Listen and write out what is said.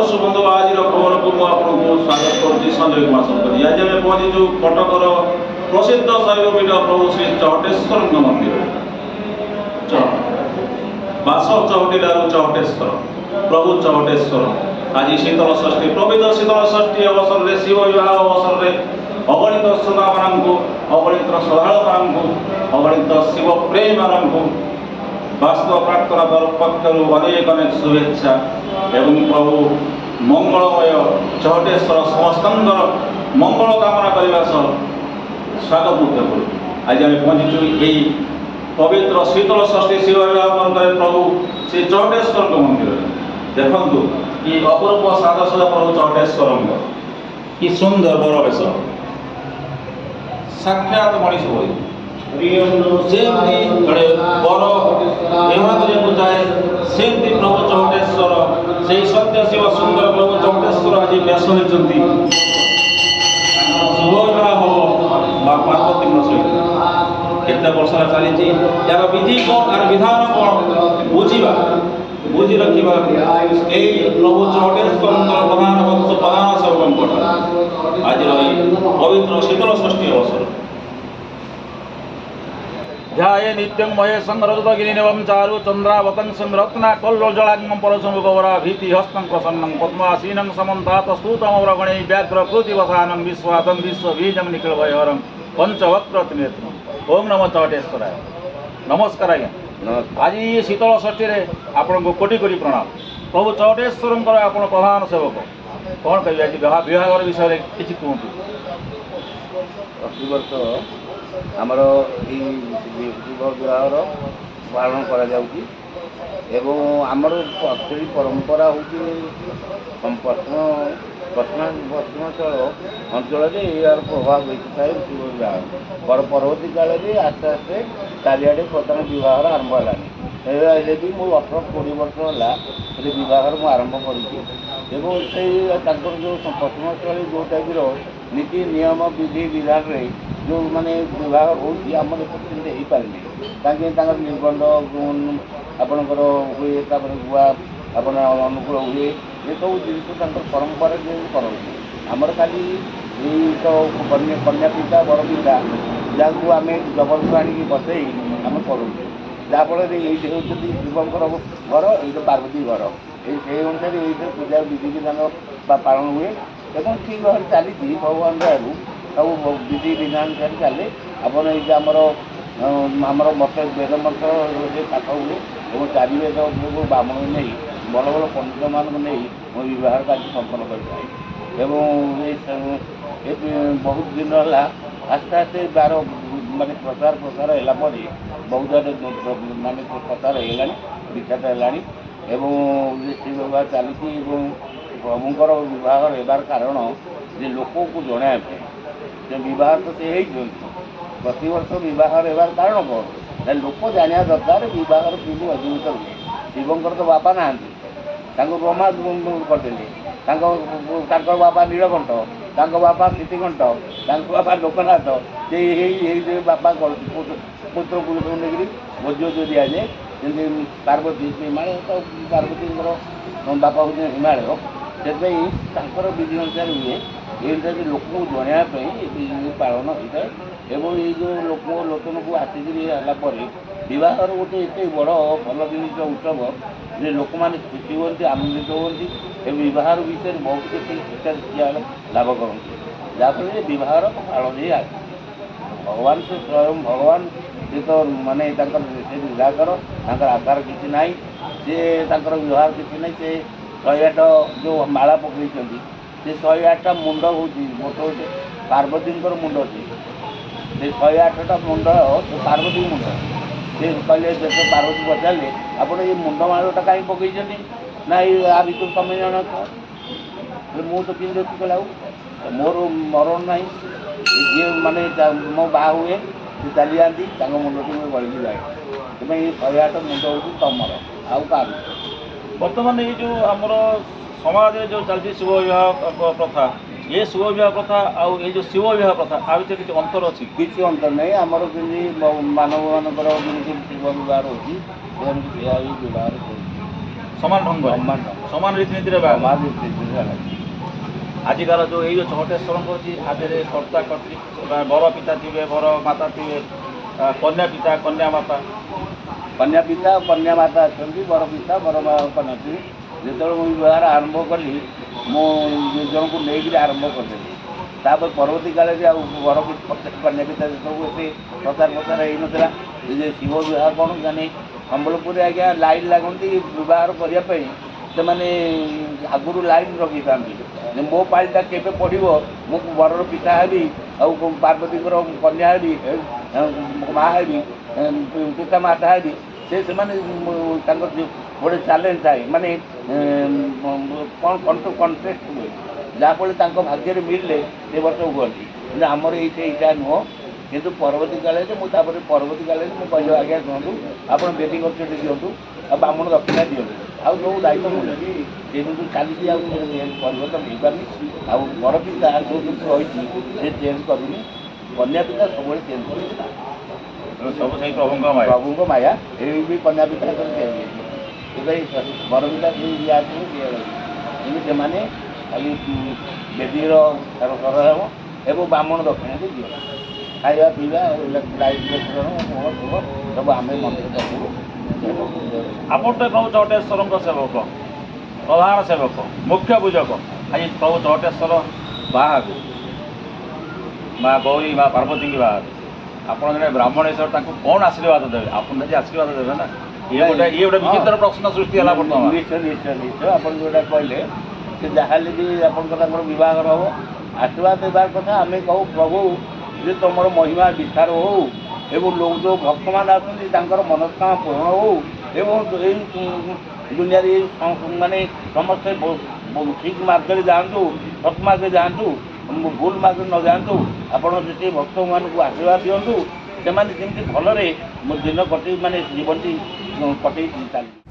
ଦର୍ଶକ ବନ୍ଧୁ ଆଜିର ଖବରକୁ ମୁଁ ଆପଣଙ୍କୁ ସ୍ୱାଗତ କରୁଛି ସଞ୍ଜୟ କୁମାର ଶତପଥୀ। ଆଜି ଆମେ ପହଞ୍ଚିଛୁ କଟକର ପ୍ରସିଦ୍ଧ ଶୈବପୀଠ ପ୍ରଭୁ ଶ୍ରୀ ଚହଟେଶ୍ୱରଙ୍କ ମନ୍ଦିରରେ। ବାସ ଚହଟିଲାରୁ ଚହଟେଶ୍ୱର ପ୍ରଭୁ ଚହଟେଶ୍ୱର। ଆଜି ଶୀତଳ ଷଷ୍ଠୀ, ପବିତ୍ର ଶୀତଳ ଷଷ୍ଠୀ ଅବସରରେ ଶିବ ବିବାହ ଅବସରରେ ଅଗଣିତ ଶ୍ରୋତାମାନଙ୍କୁ, ଅଗଣିତ ଶ୍ରଦ୍ଧାଳୁମାନଙ୍କୁ, ଅଗଣିତ ଶିବ ପ୍ରେମୀମାନଙ୍କୁ ବାସ୍ତବ ପ୍ରାର୍ଥନା ଦଳ ପକ୍ଷରୁ ଅନେକ ଅନେକ ଶୁଭେଚ୍ଛା ଏବଂ ପ୍ରଭୁ ମଙ୍ଗଳମୟ ଚହଟେଶ୍ୱର ସମସ୍ତଙ୍କର ମଙ୍ଗଳ କାମନା କରିବା ସହ ସ୍ୱାଗତ ମଧ୍ୟ କରୁ। ଆଜି ଆମେ ପହଞ୍ଚିଛୁ ଏହି ପବିତ୍ର ଶୀତଳ ଷଷ୍ଠୀ ଶିବ ବିବାହ ମନ୍ଦିରରେ ପ୍ରଭୁ ଶ୍ରୀ ଚହଟେଶ୍ୱରଙ୍କ ମନ୍ଦିରରେ। ଦେଖନ୍ତୁ କି ଅପୂର୍ବ ସାଜସଜ୍ଜ ପ୍ରଭୁ ଚହଟେଶ୍ୱରଙ୍କ, କି ସୁନ୍ଦର ବରବେଶ, ସାକ୍ଷାତ ମଣିଷ ଭଳି। ଯେମିତି ଜଣେ ବର ବିବାହ କରିବାକୁ ଚାହେଁ ସେମିତି ପ୍ରଭୁ ଚହଟେଶ୍ୱର, ସେହି ସତ୍ୟ ଶିବ ସୁନ୍ଦର ପ୍ରଭୁ ଚହଟେଶ୍ୱର ଆଜି ବେଶ ହୋଇଛନ୍ତି। ଶୁଭ ବିବାହ ହେବ ମା ପାର୍ବତୀଙ୍କ ସହିତ। କେତେ ବର୍ଷ ଚାଲିଛି, ଏହାର ବିଧି କ'ଣ, ଏହାର ବିଧାନ କ'ଣ ବୁଝି ରଖିବା ଏହି ପ୍ରଭୁ ଚହଟେଶ୍ୱରଙ୍କର ପ୍ରଧାନ ଭକ୍ତ, ପ୍ରଧାନ ସେବକଙ୍କର ଆଜିର ଏହି ପବିତ୍ର ଶୀତଳ ଷଷ୍ଠୀ ଅବସର। ध्याये नित्यं महेशं रजतगिरिनिभं चारु चन्द्रावतंसं रत्नाकल्लोज्ज्वलाङ्गं परशुं गौराभीतिहस्तं प्रसन्नं पद्मासीनं समन्तातस्तूतमवरगणैः व्याघ्रकृतिवसानं विश्वासं विश्वबीजं निखिलभयहरं पंचवक्त्रत्रिनेत्रं। ओम नमः चहटेश्वराय। नमस्कार आज्ञा। आज शीतल षष्ठी आपन को कोटि कोटि प्रणाम। प्रभु चहटेश्वरंकर आप प्रधान सेवक, कौन कह आज विवाह विषय किसी कहतु। प्रतिवर्ष आमर शिव विवाह पालन करा जाउची एवं आमर एक्चुअली परंपरा होची पश्चिमांचल अंचल यार प्रभाव बेसी थाए शिव विवाह पर परवर्ती काल में आस्ते आस्ते चारिआडे प्रधान विवाह आरंभ होलानी। भी मो 18-20 वर्ष है विवाह मुझे आरंभ करी जो पश्चिमांचल जो टाइप नीति नियम विधि विधान में जो माने विवाह होमर हो पारे कहीं निबंध आपणकर हुए गुआ आप अनुकूल हुए ये सब जिन परंपरा करते आमर खाली तो कन्या पिता बड़ पिता जहाँ आम जबरदस्त आनिक बसई आम करूँ जहाँफल ये शिवकर घर ये पार्वती घर ये अनुसार ये पूजा विधि विधान पालन हुए एवं ठीक भाव चली भगवान दयालु सब विधि विधान चले आपन ये आमर मत वेद मंत्र पाठ हुए और चारि वेद ब्राह्मण नहीं बड़ बड़ पंडित मान नहीं विवाह कार्य संपन्न करें बहुत दिन है आस्ते आस्ते बार माने प्रचार प्रसार है बहुत माने प्रचार है विख्यात है शिव विवाह चली प्रभुंर विवाह होबार कारण जे लोक को जनापे विवाह तो से प्रति वर्ष विवाह होबार कारण कौन ना लोक जाना दरकार विवाह विधि अजीवित हुए शिवंकर तो बापा ना ब्रह्मा करते बापा नीलकंठ बापा नीतिकंठ बापा लोकनाथ ये बापा पुत्र पुरुष लेकिन भोज जो दि जाए जमी पार्वती हिमालय तो पार्वती बापा हूँ हिमालय से विधि अनुसार हुए ये लोक को जनापी पालन होता है एवं ये जो लोक लोचन को आसिक बह गोटे एत बड़ भल जिन उत्सव जे लोक मैंने खुशी हमें आनंदित होती बह विषय बहुत किसी शिक्षा शिक्षा लाभ करते जहाँफल बहर पालन ही आए भगवान से स्वयं भगवान से तो माने विवाहकर आकार किसी ना सी व्यवहार किसी ना से 108 जो माला पकई से 108टा मुंड हूँ गोटे गोटे पार्वती मुंड अच्छे से 108टा मुंड पार्वती मुंड से कहले जैसे पार्वती पचारे आप ये मुंड मालटा कहीं पकई ना आ भर तुम जान मुझे कि देखी कहला मोर मरण ना जी माने मो बाहा हुए चली जाती मुंड टी गलिकी जाए तेज ये 108 मुंड हूँ तुमर आउ का बर्तमान ये जो आमर समाज जो चलती शिव विवाह प्रथा ये शिव विवाह प्रथा आउ ये जो शिव विवाह प्रथा आ भर किसी अंतर अच्छी किसी अंतर नहीं आमर जमी मानव मानकर शिव विवाह होती विवाह ସମାନ ଢଙ୍ଗରେ ସମାନ ସମାନ ରୀତିନୀତିରେ ବାହାଘର। ସମାଜ ହେଲା। ଆଜିକାର ଯେଉଁ ଏଇ ଯେଉଁ ଛଅଟେଶ୍ୱରଙ୍କ ଅଛି ତା ଦେହରେ କର୍ତ୍ତା କର୍ତ୍ତୀ ବର ପିତା ଥିବେ, ବର ମାତା ଥିବେ, କନ୍ୟା ପିତା କନ୍ୟା ମାତା। କନ୍ୟା ପିତା କନ୍ୟା ମାତା ଅଛନ୍ତି, ବର ପିତା ବର କନ୍ୟା ଅଛନ୍ତି। ଯେତେବେଳେ ମୁଁ ବିବାହର ଆରମ୍ଭ କଲି ମୁଁ ଦୁଇ ଜଣଙ୍କୁ ନେଇକରି ଆରମ୍ଭ କରିଦେଲି। ତାପରେ ପରବର୍ତ୍ତୀ କାଳରେ ଆଉ ବର କନ୍ୟା ପିତା ଯେତେବେଳେ ଏତେ ପ୍ରଚାର ହେଇନଥିଲା ଯେ ଶିବ ବିବାହ କ'ଣ ଜାଣି ସମ୍ବଲପୁରରେ ଆଜ୍ଞା ଲାଇନ୍ ଲାଗନ୍ତି ବିବାହର କରିବା ପାଇଁ। ସେମାନେ ଆଗରୁ ଲାଇନ୍ ରଖିଥାନ୍ତି ଯେ ମୋ ପାଳିଟା କେବେ ପଡ଼ିବ, ମୁଁ ବରର ପିତା ହେବି ଆଉ ପାର୍ବତୀଙ୍କର କନ୍ୟା ହେବି, ମା ହେବି, ପିତା ମାତା ହେବି। ସେମାନେ ତାଙ୍କର ଗୋଟେ ଚ୍ୟାଲେଞ୍ଜ ଥାଏ, ମାନେ କ'ଣ କଣ୍ଟେଷ୍ଟ ହୁଏ, ଯାହାଫଳରେ ତାଙ୍କ ଭାଗ୍ୟରେ ମିଳିଲେ ସେ ବର୍ଷ ହୁଅନ୍ତି। କିନ୍ତୁ ଆମର ଏଇଟା ନୁହଁ। କିନ୍ତୁ ପରବର୍ତ୍ତୀ କାଳରେ ମୁଁ ପରବର୍ତ୍ତୀ କାଳରେ ମୁଁ କହିଲି ଆଜ୍ଞା ଶୁଣନ୍ତୁ, ଆପଣ ବେଦୀ ଖର୍ଚ୍ଚଟି ଦିଅନ୍ତୁ ଆଉ ବ୍ରାହ୍ମଣ ଦକ୍ଷିଣା ଦିଅନ୍ତୁ, ଆଉ ସବୁ ଦାୟିତ୍ୱ ମୁଁ ନେବି। ସେ କିନ୍ତୁ ଚାଲିଛି, ଆଉ ପରିବର୍ତ୍ତନ ହେଇପାରୁନି। ଆଉ ବର ପିତା ଯେଉଁ ରହିଛି ସେ ଚେଞ୍ଜ କରୁନି, କନ୍ୟା ପିତା ସବୁବେଳେ ଚେଞ୍ଜ କରୁଛି। ସବୁ ସେଇ ପ୍ରଭୁଙ୍କ ମାୟା। ପ୍ରଭୁଙ୍କ ମାୟା। ଏଇ ବି କନ୍ୟା ପିତା ଚେଞ୍ଜ ହେଇଯିବ। ଏବେ ବର ପିତା ଦିଆଯିବ କିନ୍ତୁ ସେମାନେ ଖାଲି ବେଦୀର ସରଞ୍ଜାମ ଏବଂ ବ୍ରାହ୍ମଣ ଦକ୍ଷିଣା ବି ଦିଅନ୍ତି। ଖାଇବା ପିଇବା ଲାଇଟ୍ ସବୁ ଆମେ ମନ୍ଦିର କରିବୁ। ଆପଣ ତ ପ୍ରଭୁ ଚଉଟେଶ୍ୱରଙ୍କ ସେବକ, ପ୍ରଧାନ ସେବକ, ମୁଖ୍ୟ ପୂଜକ। ଆଜି ପ୍ରଭୁ ଚଉଟେଶ୍ୱର ବାହା ହେବେ, ମା ଗୌରୀ ମା ପାର୍ବତୀଙ୍କ ବାହା ହେବେ। ଆପଣ ଜଣେ ବ୍ରାହ୍ମଣ ହିସାବରେ ତାଙ୍କୁ କ'ଣ ଆଶୀର୍ବାଦ ଦେବେ? ଆପଣ ଯଦି ଆଶୀର୍ବାଦ ଦେବେ ନା, ଇଏ ଗୋଟେ ବିଚିତ୍ର ପ୍ରଶ୍ନ ସୃଷ୍ଟି ହେଲା ବର୍ତ୍ତମାନ। ନିଶ୍ଚୟ ଆପଣ ଯେଉଁଟା କହିଲେ ସେ ଯାହାହେଲେ ବି ଆପଣଙ୍କର ତାଙ୍କର ବିବାହର ହେବ। ଆଶୀର୍ବାଦ ଦେବାର କଥା ଆମେ କହୁ, ପ୍ରଭୁ ଯେ ତୁମର ମହିମା ବିସ୍ତାର ହେଉ ଏବଂ ଯେଉଁ ଭକ୍ତମାନେ ଆସନ୍ତି ତାଙ୍କର ମନସ୍କାମନା ପୂରଣ ହେଉ ଏବଂ ଏଇ ଦୁନିଆରେ ମାନେ ସମସ୍ତେ ଠିକ୍ ମାର୍ଗରେ ଯାଆନ୍ତୁ, ସତ୍ ମାର୍ଗରେ ଯାଆନ୍ତୁ, ଭୁଲ ମାର୍ଗରେ ନ ଯାଆନ୍ତୁ। ଆପଣ ଯେତେ ଭକ୍ତମାନଙ୍କୁ ଆଶୀର୍ବାଦ ଦିଅନ୍ତୁ, ସେମାନେ ଯେମିତି ଭଲରେ ଦିନ କଟେଇ ମାନେ ଜୀବନଟି କଟେଇ ଚାଲିବେ।